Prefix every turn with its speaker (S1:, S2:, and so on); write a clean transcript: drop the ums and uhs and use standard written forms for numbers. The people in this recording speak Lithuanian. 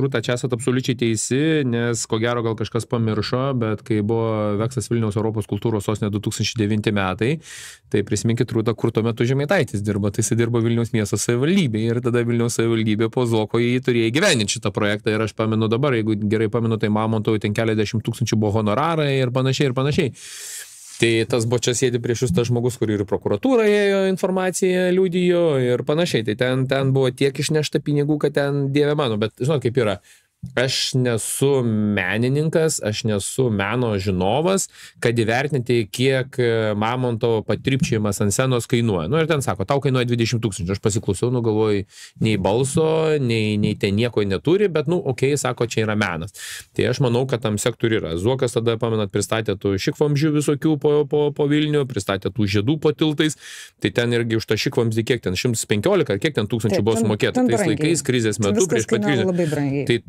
S1: Rūta, čia esate absoliučiai teisi, nes ko gero gal kažkas pamiršo, bet kai buvo Veksas Vilniaus Europos kultūros sostinė 2009 metai, tai prisiminkit Rūta, kur tuo metu Žemaitaitis dirbo, tai jis dirbo Vilniaus miesto savivaldybėje ir tada Vilniaus savivaldybė po Zuoko jį turėjo įgyvendinti šitą projektą ir aš pamenu dabar, jeigu gerai pamenu, tai Mamontovui ten keliasdešimt tūkstančių buvo honorarai ir panašiai ir panašiai. Tai tas buvo čia sėdi prieš jūs tas žmogus, kur ir prokuratūra ėjo informaciją liudijo ir panašiai. Tai ten buvo tiek išnešta pinigų, kad ten dieve mano, bet žinot kaip yra. Aš nesu menininkas, aš nesu meno žinovas, kad įvertinti, kiek Mamontovo patrypčiojimas ant scenos kainuoja. Nu ir ten sako, tau kainuoja 20 000. Aš pasiklausiau, nu galvoju, nei balso, nei ten nieko neturi, bet nu, okei, sako, čia yra menas. Tai aš manau, kad tam sektoriui yra. Zuokas tada, pamenat, pristatė tų šikvamzdžių visokių po Vilnių, pristatė tų žiedų po tiltais. Tai ten irgi už tą šikvamzdį kiek ten 115 ar kiek ten tūkstančių buvo sumokėta. Tais laikais krizės metu prieš pat krizę. Tai